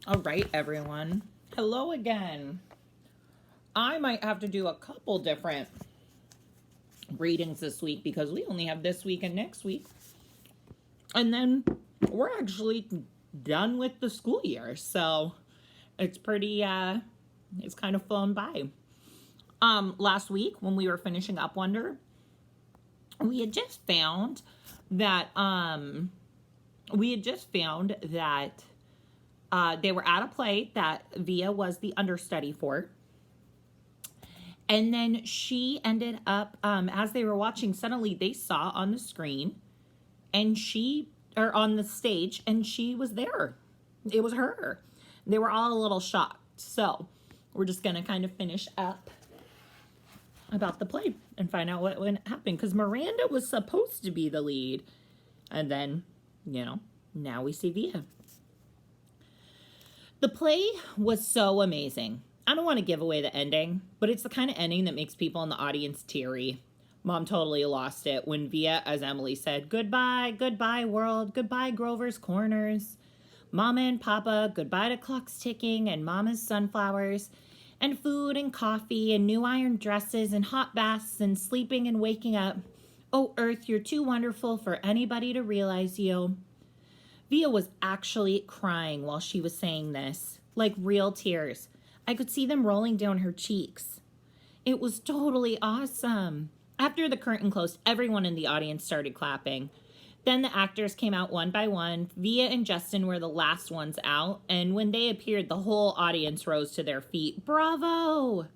All right, everyone. Hello again. I might have to do a couple different readings this week because we only have this week and next week. And then we're actually done with the school year. So it's it's kind of flown by. Last week when we were finishing up Wonder, we had just found that they were at a play that Via was the understudy for. And then she ended up, as they were watching, suddenly they saw on the screen or on the stage, and she was there. It was her. They were all a little shocked. So we're just going to kind of finish up about the play and find out what happened. Because Miranda was supposed to be the lead. And then, now we see Via. The play was so amazing. I don't want to give away the ending, but it's the kind of ending that makes people in the audience teary. Mom totally lost it when Via, as Emily said, goodbye, goodbye world, goodbye Grover's Corners. Mama and Papa, goodbye to clocks ticking and Mama's sunflowers, and food and coffee and new iron dresses and hot baths and sleeping and waking up. Oh, Earth, you're too wonderful for anybody to realize you. Via was actually crying while she was saying this, like real tears. I could see them rolling down her cheeks. It was totally awesome. After the curtain closed, everyone in the audience started clapping. Then the actors came out one by one. Via and Justin were the last ones out, and when they appeared, the whole audience rose to their feet. Bravo!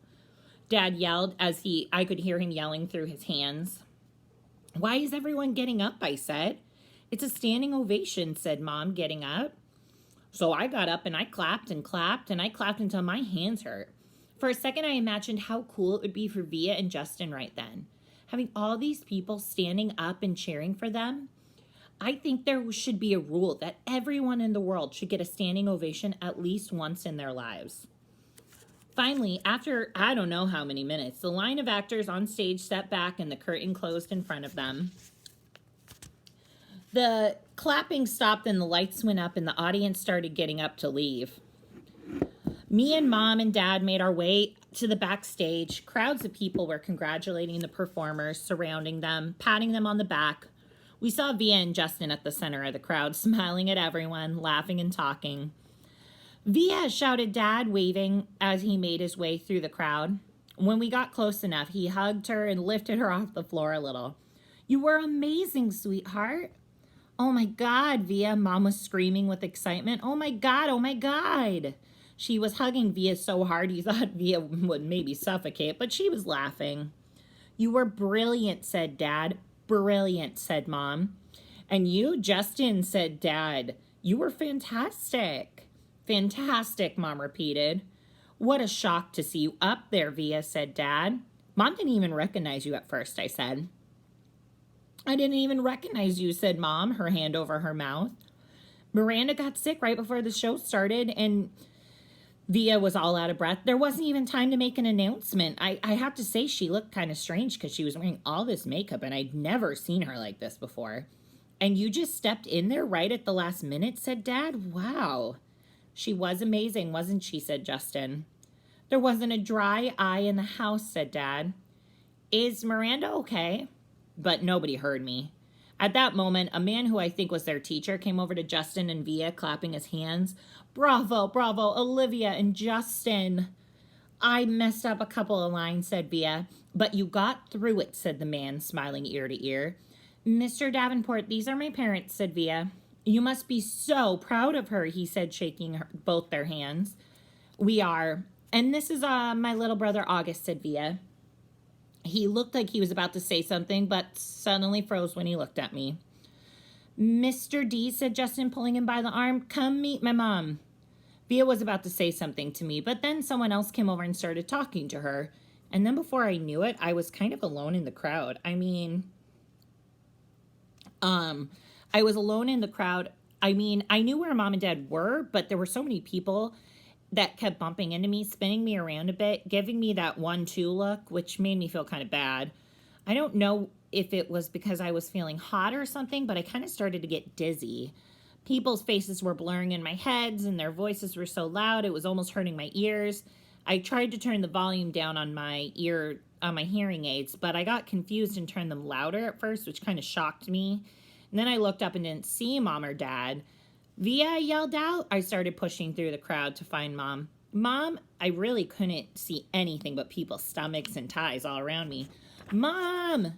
Dad yelled as I could hear him yelling through his hands. Why is everyone getting up? I said. It's a standing ovation, said Mom, getting up. So I got up and I clapped and clapped and I clapped until my hands hurt. For a second, I imagined how cool it would be for Via and Justin right then. Having all these people standing up and cheering for them. I think there should be a rule that everyone in the world should get a standing ovation at least once in their lives. Finally, after I don't know how many minutes, the line of actors on stage stepped back and the curtain closed in front of them. The clapping stopped and the lights went up and the audience started getting up to leave. Me and Mom and Dad made our way to the backstage. Crowds of people were congratulating the performers, surrounding them, patting them on the back. We saw Via and Justin at the center of the crowd, smiling at everyone, laughing and talking. Via, shouted Dad, waving as he made his way through the crowd. When we got close enough, he hugged her and lifted her off the floor a little. You were amazing, sweetheart. Oh my God, Via, Mom was screaming with excitement. Oh my God, oh my God. She was hugging Via so hard you thought Via would maybe suffocate, but she was laughing. You were brilliant, said Dad. Brilliant, said Mom. And you, Justin, said Dad. You were fantastic. Fantastic, Mom repeated. What a shock to see you up there, Via, said Dad. Mom didn't even recognize you at first, I said. I didn't even recognize you, said Mom, her hand over her mouth. Miranda got sick right before the show started, and Via was all out of breath. There wasn't even time to make an announcement. I have to say she looked kind of strange because she was wearing all this makeup, and I'd never seen her like this before. And you just stepped in there right at the last minute, said Dad. Wow. She was amazing, wasn't she, said Justin. There wasn't a dry eye in the house, said Dad. Is Miranda okay? But nobody heard me. At that moment, a man who I think was their teacher came over to Justin and Via, clapping his hands. Bravo, bravo, Olivia and Justin. I messed up a couple of lines, said Via. But you got through it, said the man, smiling ear to ear. Mr. Davenport, these are my parents, said Via. You must be so proud of her, he said, shaking both their hands. We are. And this is my little brother, August, said Via. He looked like he was about to say something, but suddenly froze when he looked at me. Mr. D, said Justin, pulling him by the arm, come meet my mom. Via was about to say something to me, but then someone else came over and started talking to her. And then before I knew it, I was kind of alone in the crowd. I was alone in the crowd. I knew where Mom and Dad were, but there were so many people that kept bumping into me, spinning me around a bit, giving me that 1-2 look, which made me feel kind of bad. I don't know if it was because I was feeling hot or something, but I kind of started to get dizzy. People's faces were blurring in my head, and their voices were so loud it was almost hurting my ears. I tried to turn the volume down on my hearing aids, but I got confused and turned them louder at first, which kind of shocked me. And then I looked up and didn't see Mom or Dad. Via, I yelled out. I started pushing through the crowd to find Mom. Mom, I really couldn't see anything but people's stomachs and ties all around me. Mom!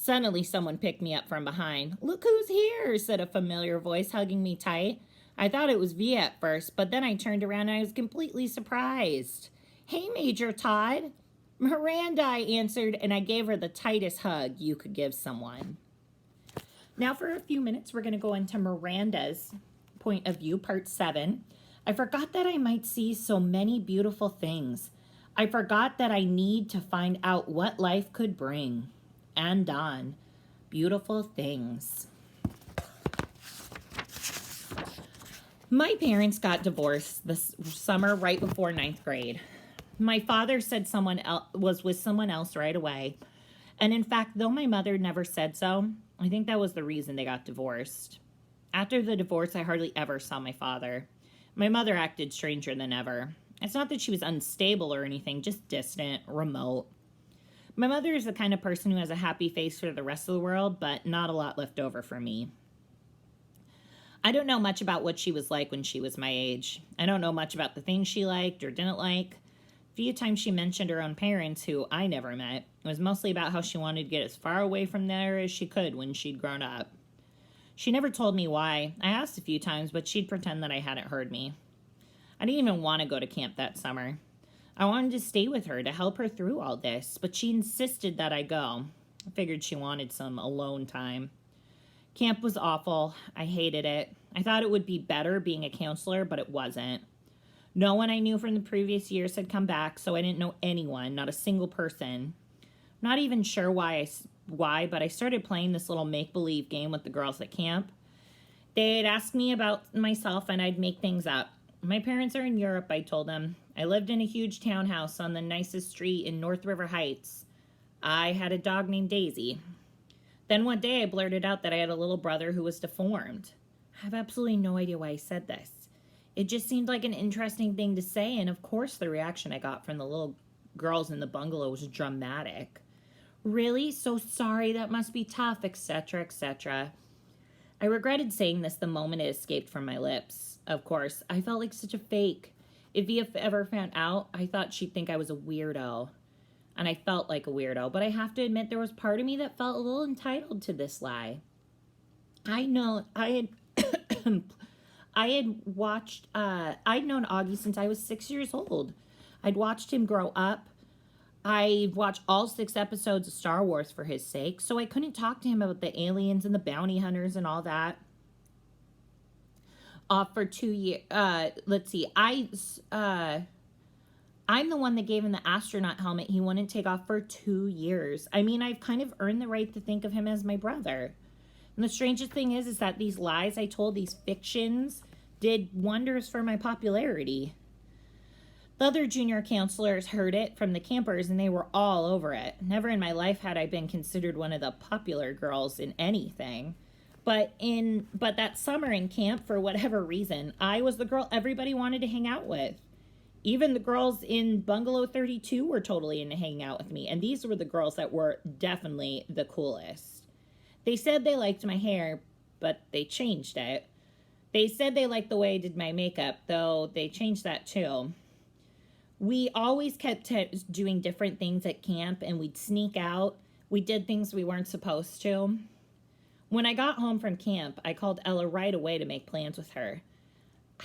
Suddenly, someone picked me up from behind. Look who's here, said a familiar voice, hugging me tight. I thought it was Via at first, but then I turned around and I was completely surprised. Hey, Major Todd. Miranda, I answered, and I gave her the tightest hug you could give someone. Now for a few minutes, we're going to go into Miranda's point of view, part 7. I forgot that I might see so many beautiful things. I forgot that I need to find out what life could bring. And Don, beautiful things. My parents got divorced this summer right before 9th grade. My father said someone else was with someone else right away. And in fact, though my mother never said so, I think that was the reason they got divorced. After the divorce, I hardly ever saw my father. My mother acted stranger than ever. It's not that she was unstable or anything, just distant, remote. My mother is the kind of person who has a happy face for the rest of the world, but not a lot left over for me. I don't know much about what she was like when she was my age. I don't know much about the things she liked or didn't like. A few times she mentioned her own parents, who I never met. It was mostly about how she wanted to get as far away from there as she could when she'd grown up. She never told me why. I asked a few times, but she'd pretend that I hadn't heard me. I didn't even want to go to camp that summer. I wanted to stay with her to help her through all this, but she insisted that I go. I figured she wanted some alone time. Camp was awful. I hated it. I thought it would be better being a counselor, but it wasn't. No one I knew from the previous years had come back, so I didn't know anyone, not a single person. Not even sure why, but I started playing this little make-believe game with the girls at camp. They'd ask me about myself, and I'd make things up. My parents are in Europe, I told them. I lived in a huge townhouse on the nicest street in North River Heights. I had a dog named Daisy. Then one day I blurted out that I had a little brother who was deformed. I have absolutely no idea why I said this. It just seemed like an interesting thing to say, and of course the reaction I got from the little girls in the bungalow was dramatic. Really? So sorry, that must be tough, etc., etc. I regretted saying this the moment it escaped from my lips. Of course, I felt like such a fake. If Via ever found out, I thought she'd think I was a weirdo. And I felt like a weirdo, but I have to admit there was part of me that felt a little entitled to this lie. I'd known Augie since I was 6 years old. I'd watched him grow up. I'd watched all 6 episodes of Star Wars for his sake, so I couldn't talk to him about the aliens and the bounty hunters and all that. For 2 years, let's see, I'm the one that gave him the astronaut helmet he wouldn't take off for 2 years. I mean, I've kind of earned the right to think of him as my brother. And the strangest thing is that these lies I told, these fictions, did wonders for my popularity. The other junior counselors heard it from the campers, and they were all over it. Never in my life had I been considered one of the popular girls in anything. But that summer in camp, for whatever reason, I was the girl everybody wanted to hang out with. Even the girls in Bungalow 32 were totally into hanging out with me, and these were the girls that were definitely the coolest. They said they liked my hair, but they changed it. They said they liked the way I did my makeup, though they changed that too. We always kept doing different things at camp, and we'd sneak out. We did things we weren't supposed to. When I got home from camp, I called Ella right away to make plans with her.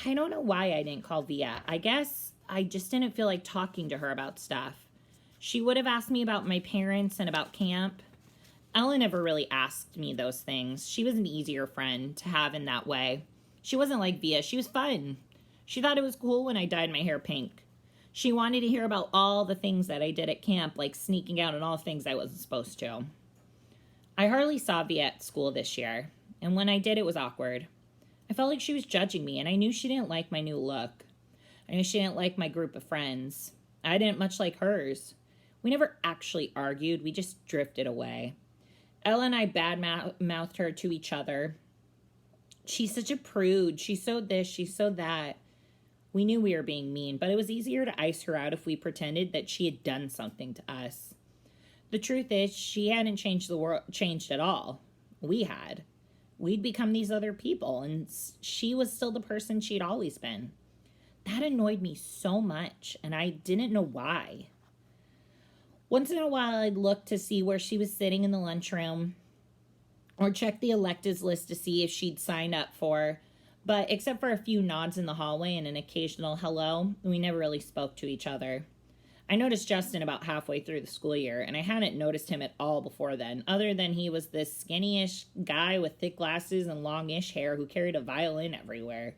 I don't know why I didn't call Via. I guess I just didn't feel like talking to her about stuff. She would have asked me about my parents and about camp. Ella never really asked me those things. She was an easier friend to have in that way. She wasn't like Via. She was fun. She thought it was cool when I dyed my hair pink. She wanted to hear about all the things that I did at camp, like sneaking out and all the things I wasn't supposed to. I hardly saw Via at school this year, and when I did, it was awkward. I felt like she was judging me, and I knew she didn't like my new look. I knew she didn't like my group of friends. I didn't much like hers. We never actually argued. We just drifted away. Ella and I badmouthed her to each other. She's such a prude. She's so this, she's so that. We knew we were being mean, but it was easier to ice her out if we pretended that she had done something to us. The truth is, she hadn't changed at all. We had. We'd become these other people, and she was still the person she'd always been. That annoyed me so much, and I didn't know why. Once in a while, I'd look to see where she was sitting in the lunchroom or check the electives list to see if she'd signed up for. But except for a few nods in the hallway and an occasional hello, we never really spoke to each other. I noticed Justin about halfway through the school year, and I hadn't noticed him at all before then, other than he was this skinny-ish guy with thick glasses and long-ish hair who carried a violin everywhere.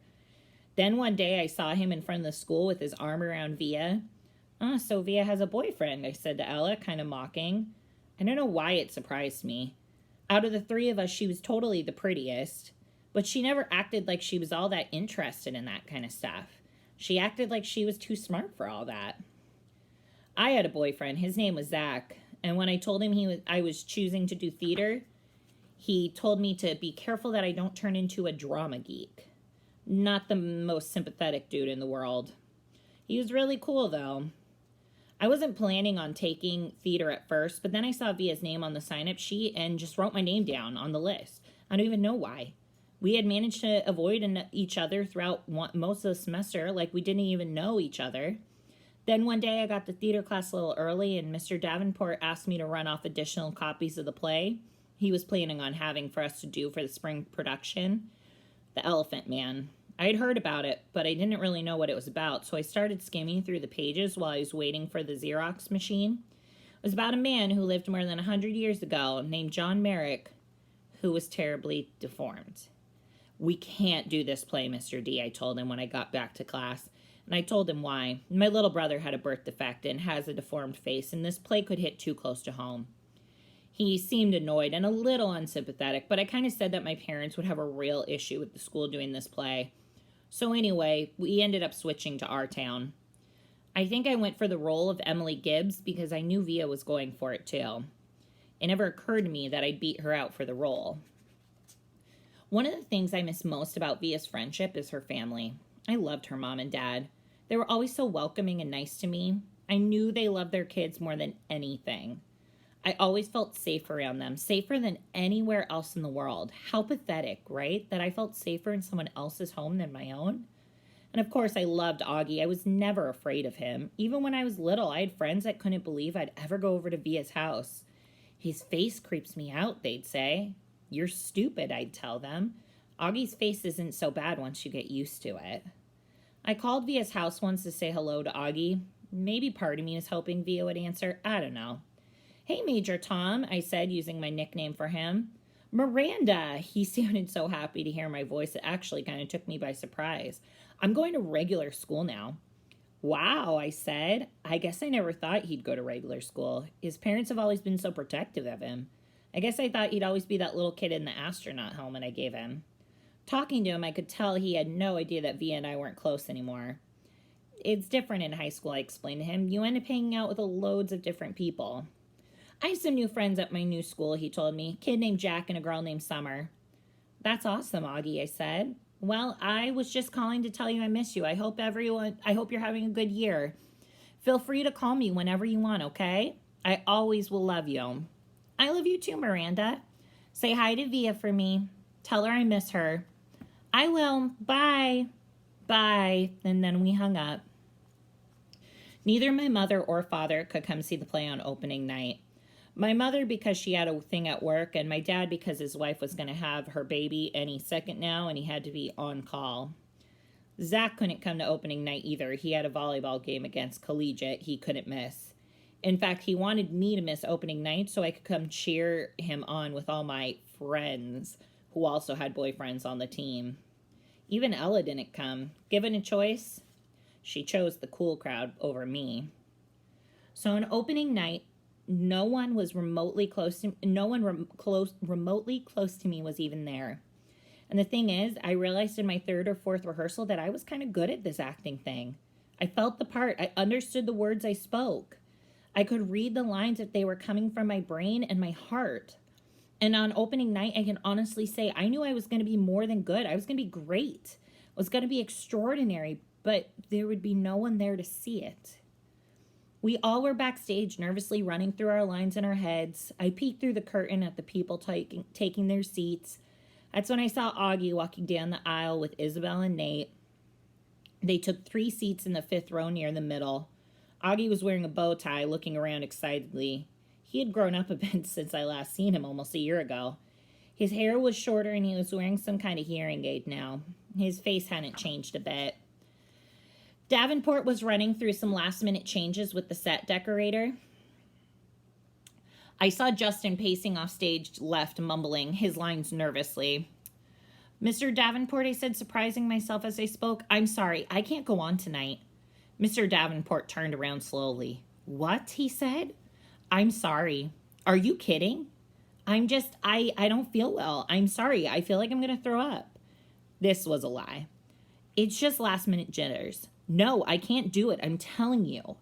Then one day I saw him in front of the school with his arm around Via. "Oh, so Via has a boyfriend," I said to Ella, kind of mocking. I don't know why it surprised me. Out of the three of us, she was totally the prettiest. But she never acted like she was all that interested in that kind of stuff. She acted like she was too smart for all that. I had a boyfriend. His name was Zach. And when I told him I was choosing to do theater, he told me to be careful that I don't turn into a drama geek. Not the most sympathetic dude in the world. He was really cool, though. I wasn't planning on taking theater at first, but then I saw Via's name on the sign-up sheet and just wrote my name down on the list. I don't even know why. We had managed to avoid each other throughout most of the semester, like we didn't even know each other. Then one day I got to theater class a little early, and Mr. Davenport asked me to run off additional copies of the play he was planning on having for us to do for the spring production, The Elephant Man. I had heard about it, but I didn't really know what it was about, so I started skimming through the pages while I was waiting for the Xerox machine. It was about a man who lived more than 100 years ago named John Merrick, who was terribly deformed. "We can't do this play, Mr. D," I told him when I got back to class, and I told him why. My little brother had a birth defect and has a deformed face, and this play could hit too close to home. He seemed annoyed and a little unsympathetic, but I kind of said that my parents would have a real issue with the school doing this play. So anyway, we ended up switching to our town. I think I went for the role of Emily Gibbs because I knew Via was going for it too. It never occurred to me that I'd beat her out for the role. One of the things I miss most about Via's friendship is her family. I loved her mom and dad. They were always so welcoming and nice to me. I knew they loved their kids more than anything. I always felt safe around them, safer than anywhere else in the world. How pathetic, right? That I felt safer in someone else's home than my own. And of course, I loved Augie. I was never afraid of him. Even when I was little, I had friends that couldn't believe I'd ever go over to Via's house. "His face creeps me out," they'd say. "You're stupid," I'd tell them. "Augie's face isn't so bad once you get used to it." I called Via's house once to say hello to Augie. Maybe part of me was hoping Via would answer. I don't know. "Hey, Major Tom," I said, using my nickname for him. "Miranda!" He sounded so happy to hear my voice, it actually kind of took me by surprise. "I'm going to regular school now." "Wow," I said. I guess I never thought he'd go to regular school. His parents have always been so protective of him. I guess I thought he'd always be that little kid in the astronaut helmet I gave him. Talking to him, I could tell he had no idea that Via and I weren't close anymore. "It's different in high school," I explained to him. "You end up hanging out with loads of different people." "I have some new friends at my new school," he told me. "A kid named Jack and a girl named Summer." "That's awesome, Augie," I said. "Well, I was just calling to tell you I miss you. I hope you're having a good year. Feel free to call me whenever you want, okay? I always will love you." "I love you too, Miranda. Say hi to Via for me. Tell her I miss her." "I will. Bye." "Bye." And then we hung up. Neither my mother or father could come see the play on opening night. My mother because she had a thing at work, and my dad because his wife was going to have her baby any second now and he had to be on call. Zach couldn't come to opening night either. He had a volleyball game against Collegiate he couldn't miss. In fact, he wanted me to miss opening night so I could come cheer him on with all my friends who also had boyfriends on the team. Even Ella didn't come. Given a choice, she chose the cool crowd over me. So on opening night, no one remotely close to me was even there. And the thing is, I realized in my third or fourth rehearsal that I was kind of good at this acting thing. I felt the part. I understood the words I spoke. I could read the lines if they were coming from my brain and my heart. And on opening night, I can honestly say I knew I was going to be more than good. I was going to be great. It was going to be extraordinary, but there would be no one there to see it. We all were backstage, nervously running through our lines in our heads. I peeked through the curtain at the people taking their seats. That's when I saw Augie walking down the aisle with Isabel and Nate. They took 3 seats in the 5th row near the middle. Augie was wearing a bow tie, looking around excitedly. He had grown up a bit since I last seen him almost a year ago. His hair was shorter and he was wearing some kind of hearing aid now. His face hadn't changed a bit. Davenport was running through some last-minute changes with the set decorator. I saw Justin pacing off stage left, mumbling his lines nervously. "Mr. Davenport," I said, surprising myself as I spoke, "I'm sorry, I can't go on tonight." Mr. Davenport turned around slowly. "What?" he said. "I'm sorry. Are you kidding?" I don't feel well. I'm sorry. I feel like I'm going to throw up." This was a lie. "It's just last-minute jitters." "No, I can't do it. I'm telling you."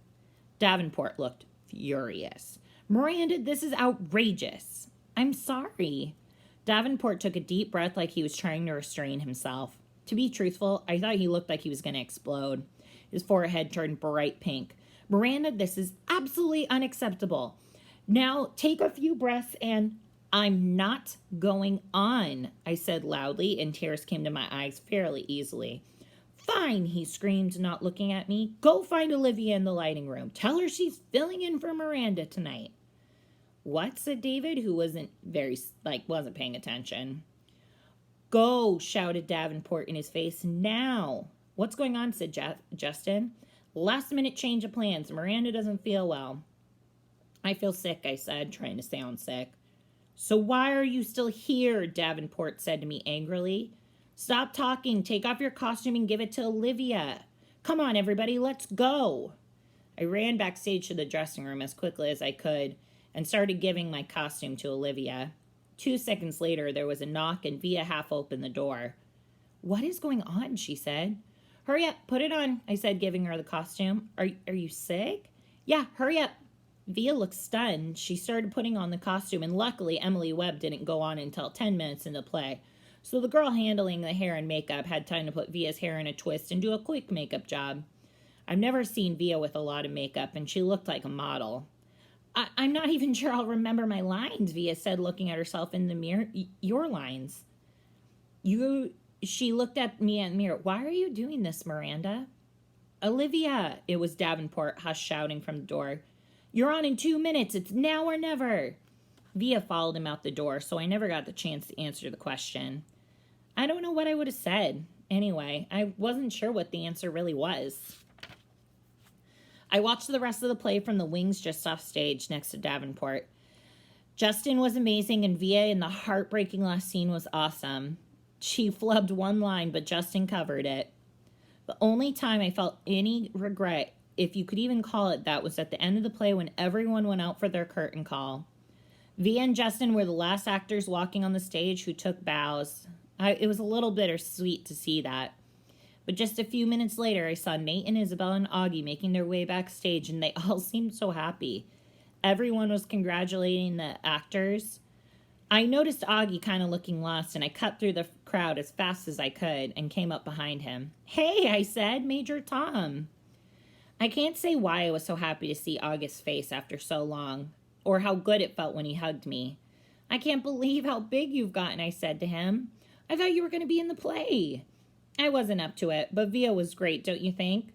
Davenport looked furious. "Miranda, this is outrageous." "I'm sorry." Davenport took a deep breath like he was trying to restrain himself. To be truthful, I thought he looked like he was going to explode. His forehead turned bright pink. "Miranda, this is absolutely unacceptable. Now take a few breaths and—" "I'm not going on," I said loudly, and tears came to my eyes fairly easily. "Fine," he screamed, not looking at me. "Go find Olivia in the lighting room. Tell her she's filling in for Miranda tonight." "What?" said David, who wasn't paying attention. "Go," shouted Davenport in his face. "Now." "What's going on?" said Justin. "Last minute change of plans. Miranda doesn't feel well." "I feel sick," I said, trying to sound sick. "So why are you still here?" Davenport said to me angrily. "Stop talking. Take off your costume and give it to Olivia. Come on, everybody, let's go." I ran backstage to the dressing room as quickly as I could and started giving my costume to Olivia. 2 seconds later, there was a knock and Via half opened the door. "What is going on?" she said. "Hurry up, put it on," I said, giving her the costume. Are you sick?" "Yeah, hurry up." Via looked stunned. She started putting on the costume, and luckily Emily Webb didn't go on until 10 minutes into play. So the girl handling the hair and makeup had time to put Via's hair in a twist and do a quick makeup job. I've never seen Via with a lot of makeup, and she looked like a model. I'm not even sure I'll remember my lines," Via said, looking at herself in the mirror. Your lines." She looked at me in the mirror. "Why are you doing this, Miranda?" "Olivia," it was Davenport, hush shouting from the door. "You're on in 2 minutes. It's now or never." Via followed him out the door, so I never got the chance to answer the question. I don't know what I would have said. Anyway, I wasn't sure what the answer really was. I watched the rest of the play from the wings just off stage next to Davenport. Justin was amazing, and Via in the heartbreaking last scene was awesome. She flubbed one line, but Justin covered it. The only time I felt any regret, if you could even call it that, was at the end of the play when everyone went out for their curtain call. Via and Justin were the last actors walking on the stage who took bows. It was a little bittersweet to see that. But just a few minutes later, I saw Nate and Isabel and Augie making their way backstage, and they all seemed so happy. Everyone was congratulating the actors. I noticed Augie kind of looking lost, and I cut through the crowd as fast as I could and came up behind him. "Hey," I said, "Major Tom." I can't say why I was so happy to see Augie's face after so long, or how good it felt when he hugged me. "I can't believe how big you've gotten," I said to him. "I thought you were going to be in the play." I wasn't up to it, but Via was great, don't you think?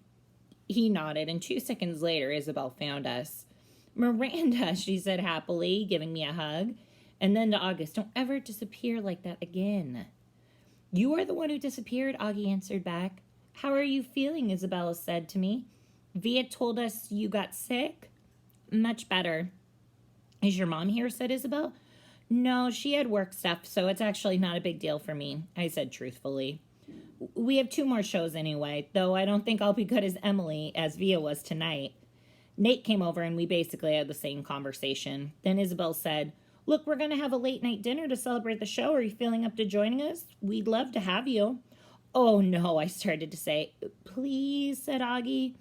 He nodded, and 2 seconds later, Isabel found us. "Miranda," she said happily, giving me a hug. And then to August, "Don't ever disappear like that again." "You are the one who disappeared," Augie answered back. "How are you feeling?" Isabella said to me. "Via told us you got sick?" "Much better." "Is your mom here?" said Isabel. "No, she had work stuff, so it's actually not a big deal for me," I said truthfully. "We have 2 more shows anyway, though I don't think I'll be good as Emily as Via was tonight." Nate came over and we basically had the same conversation. Then Isabel said, "Look, we're going to have a late night dinner to celebrate the show. Are you feeling up to joining us? We'd love to have you." "Oh, no," I started to say. "Please," said Augie.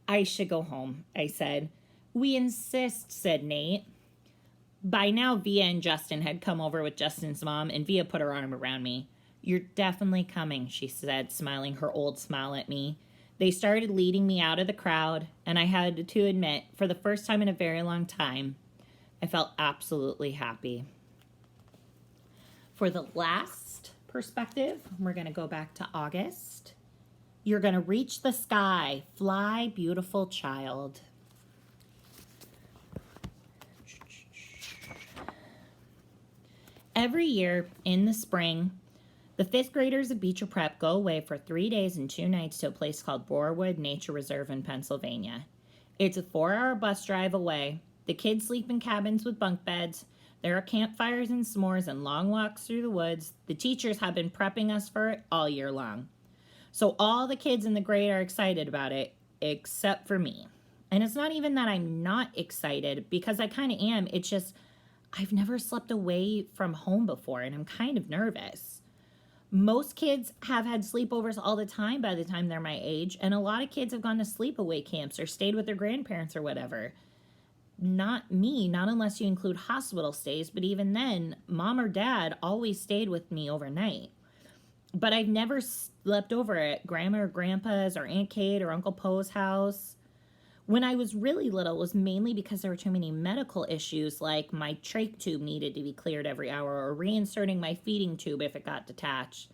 "I should go home," I said. "We insist," said Nate. By now, Via and Justin had come over with Justin's mom, and Via put her arm around me. "You're definitely coming," she said, smiling her old smile at me. They started leading me out of the crowd, and I had to admit, for the first time in a very long time, I felt absolutely happy. For the last perspective, we're going to go back to August. "You're going to reach the sky. Fly, beautiful child." Every year in the spring, the fifth graders of Beecher Prep go away for 3 days and 2 nights to a place called Borewood Nature Reserve in Pennsylvania. It's a 4-hour bus drive away. The kids sleep in cabins with bunk beds. There are campfires and s'mores and long walks through the woods. The teachers have been prepping us for it all year long. So all the kids in the grade are excited about it, except for me. And it's not even that I'm not excited, because I kind of am. It's just I've never slept away from home before, and I'm kind of nervous. Most kids have had sleepovers all the time by the time they're my age, and a lot of kids have gone to sleepaway camps or stayed with their grandparents or whatever. Not me, not unless you include hospital stays, but even then, mom or dad always stayed with me overnight. But I've never slept over at Grandma or Grandpa's or Aunt Kate or Uncle Poe's house. When I was really little, it was mainly because there were too many medical issues, like my trach tube needed to be cleared every hour, or reinserting my feeding tube if it got detached.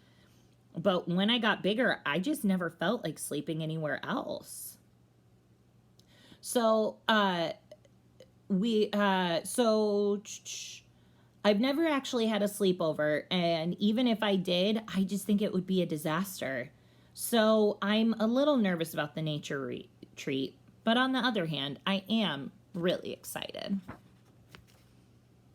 But when I got bigger, I just never felt like sleeping anywhere else. So, I've never actually had a sleepover, and even if I did, I just think it would be a disaster. So I'm a little nervous about the nature retreat. But on the other hand, I am really excited.